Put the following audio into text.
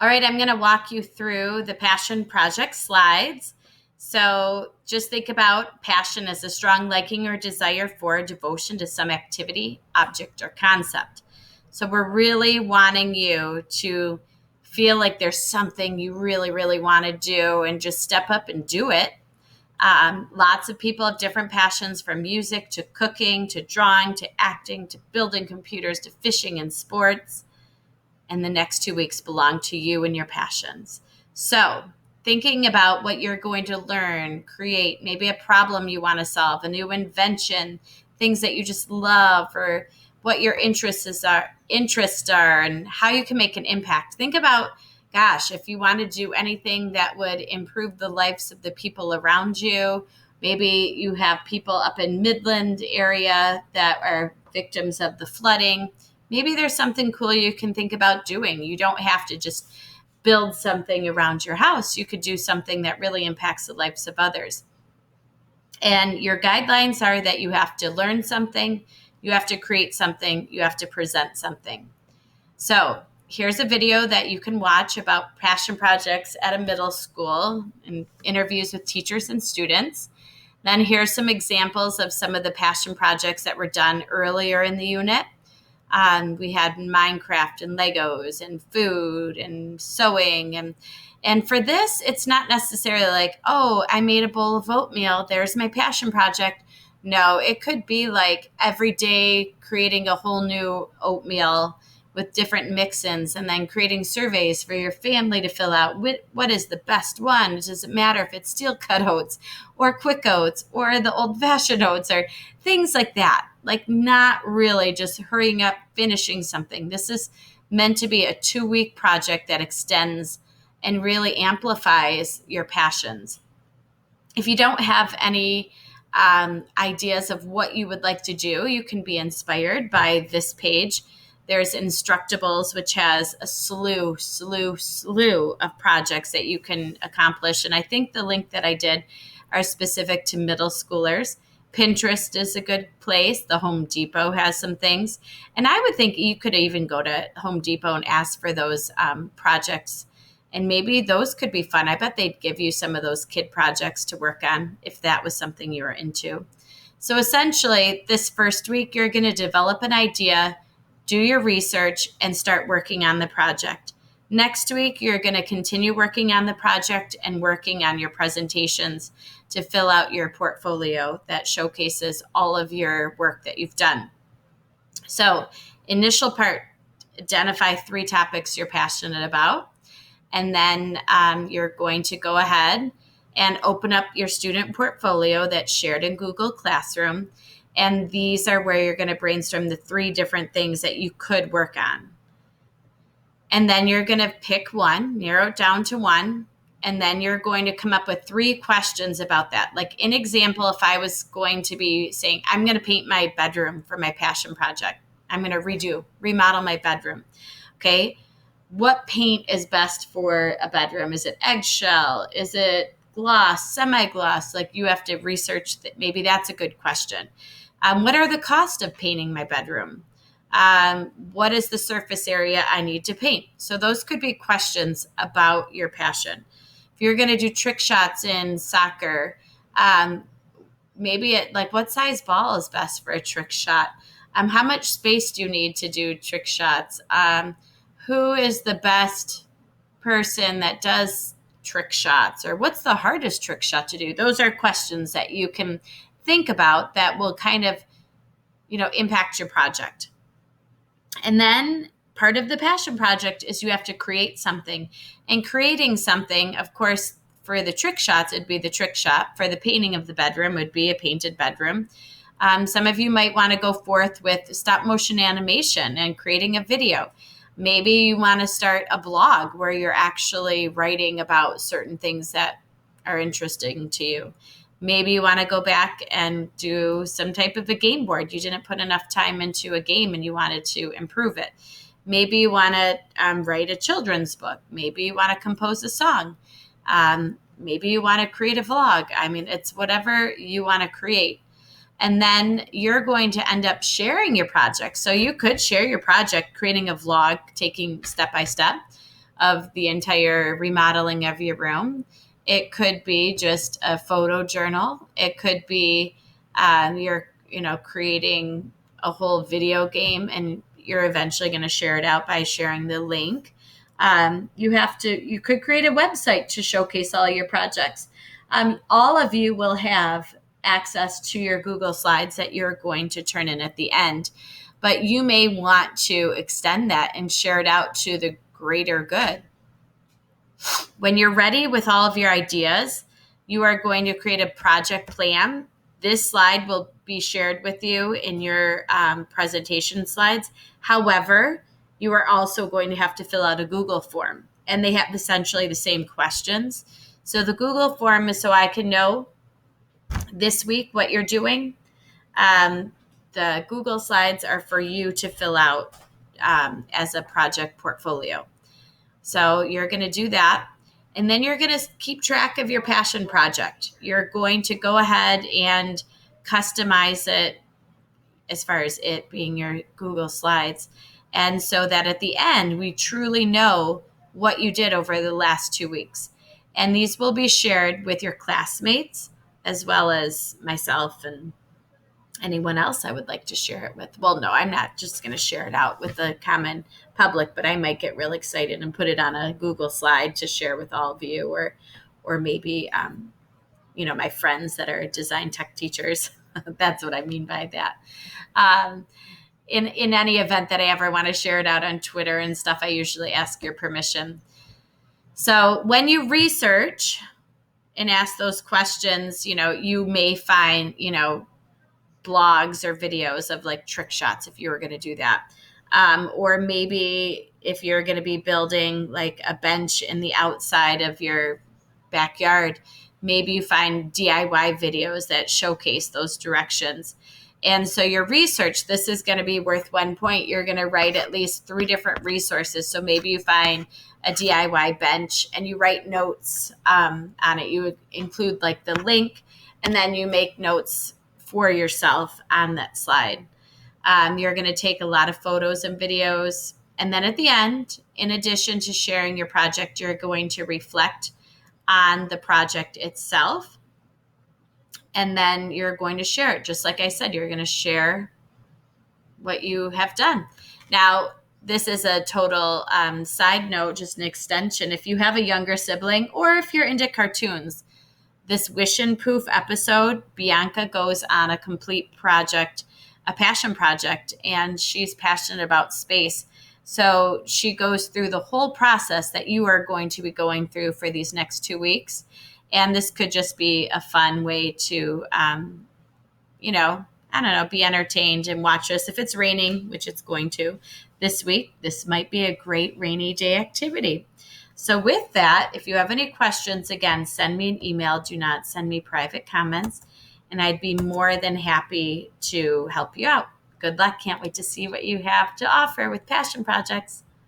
All right, I'm going to walk you through the passion project slides. So just think about passion as a strong liking or desire for devotion to some activity, object, or concept. So we're really wanting you to feel like there's something you really, really want to do and just step up and do it. Lots of people have different passions, from music to cooking to drawing to acting to building computers to fishing and sports. And the next 2 weeks belong to you and your passions. So thinking about what you're going to learn, create, maybe a problem you want to solve, a new invention, things that you just love, or what your interests are and how you can make an impact. Think about, gosh, if you want to do anything that would improve the lives of the people around you. Maybe you have people up in Midland area that are victims of the flooding. Maybe there's something cool you can think about doing. You don't have to just build something around your house. You could do something that really impacts the lives of others. And your guidelines are that you have to learn something, you have to create something, you have to present something. So here's a video that you can watch about passion projects at a middle school and interviews with teachers and students. Then here's some examples of some of the passion projects that were done earlier in the unit. We had Minecraft and Legos and food and sewing. And for this, it's not necessarily like, oh, I made a bowl of oatmeal, there's my passion project. No, it could be like every day creating a whole new oatmeal with different mix-ins, and then creating surveys for your family to fill out. What is the best one? Does it matter if it's steel cut oats or quick oats or the old-fashioned oats or things like that? Like, not really just hurrying up, finishing something. This is meant to be a 2-week project that extends and really amplifies your passions. If you don't have any ideas of what you would like to do, you can be inspired by this page. There's Instructables, which has a slew of projects that you can accomplish. And I think the link that I did are specific to middle schoolers. Pinterest is a good place. The Home Depot has some things. And I would think you could even go to Home Depot and ask for those projects. And maybe those could be fun. I bet they'd give you some of those kid projects to work on if that was something you were into. So essentially, this first week, you're going to develop an idea, do your research, and start working on the project. Next week, you're going to continue working on the project and working on your presentations to fill out your portfolio that showcases all of your work that you've done. So, initial part, identify 3 topics you're passionate about. And then you're going to go ahead and open up your student portfolio that's shared in Google Classroom. And these are where you're going to brainstorm the 3 different things that you could work on. And then you're going to pick one, narrow it down to one, and then you're going to come up with 3 questions about that. Like, in example, if I was going to be saying, I'm going to paint my bedroom for my passion project. I'm going to remodel my bedroom. Okay. What paint is best for a bedroom? Is it eggshell? Is it gloss, semi-gloss? Like, you have to research that. Maybe that's a good question. What are the costs of painting my bedroom? What is the surface area I need to paint? So those could be questions about your passion. If you're going to do trick shots in soccer, maybe what size ball is best for a trick shot? How much space do you need to do trick shots? Who is the best person that does trick shots? Or what's the hardest trick shot to do? Those are questions that you can think about that will kind of, impact your project. And then part of the passion project is you have to create something. And creating something, of course, for the trick shots, it'd be the trick shot. For the painting of the bedroom, would be a painted bedroom. Some of you might want to go forth with stop motion animation and creating a video. Maybe you want to start a blog where you're actually writing about certain things that are interesting to you. Maybe you want to go back and do some type of a game board. You didn't put enough time into a game and you wanted to improve it. Maybe you want to write a children's book. Maybe you want to compose a song. Maybe you want to create a vlog. It's whatever you want to create. And then you're going to end up sharing your project. So you could share your project, creating a vlog, taking step by step of the entire remodeling of your room. It could be just a photo journal. It could be you're creating a whole video game, and you're eventually going to share it out by sharing the link. You could create a website to showcase all your projects. All of you will have access to your Google Slides that you're going to turn in at the end, but you may want to extend that and share it out to the greater good. When you're ready with all of your ideas, you are going to create a project plan. This slide will be shared with you in your presentation slides. However, you are also going to have to fill out a Google form, and they have essentially the same questions. So the Google form is so I can know this week what you're doing. The Google Slides are for you to fill out as a project portfolio. So you're going to do that. And then you're going to keep track of your passion project. You're going to go ahead and customize it as far as it being your Google Slides. And so that at the end, we truly know what you did over the last 2 weeks. And these will be shared with your classmates as well as myself and anyone else I would like to share it with. Well, no, I'm not just going to share it out with the common public, but I might get real excited and put it on a Google slide to share with all of you, or maybe, my friends that are design tech teachers. That's what I mean by that. In any event that I ever want to share it out on Twitter and stuff, I usually ask your permission. So when you research and ask those questions, you may find, blogs or videos of like trick shots if you were going to do that. Or maybe if you're going to be building like a bench in the outside of your backyard, maybe you find DIY videos that showcase those directions. And so your research, this is going to be worth 1 point. You're going to write at least 3 different resources. So maybe you find a DIY bench and you write notes on it. You would include like the link, and then you make notes for yourself on that slide. You're going to take a lot of photos and videos. And then at the end, in addition to sharing your project, you're going to reflect on the project itself. And then you're going to share it. Just like I said, you're going to share what you have done. Now, this is a total side note, just an extension. If you have a younger sibling or if you're into cartoons, this Wish and Poof episode, Bianca goes on a complete project, a passion project, and she's passionate about space. So she goes through the whole process that you are going to be going through for these next 2 weeks. And this could just be a fun way to, be entertained and watch this. If it's raining, which it's going to this week, this might be a great rainy day activity. So with that, if you have any questions, again, send me an email. Do not send me private comments, and I'd be more than happy to help you out. Good luck. Can't wait to see what you have to offer with passion projects.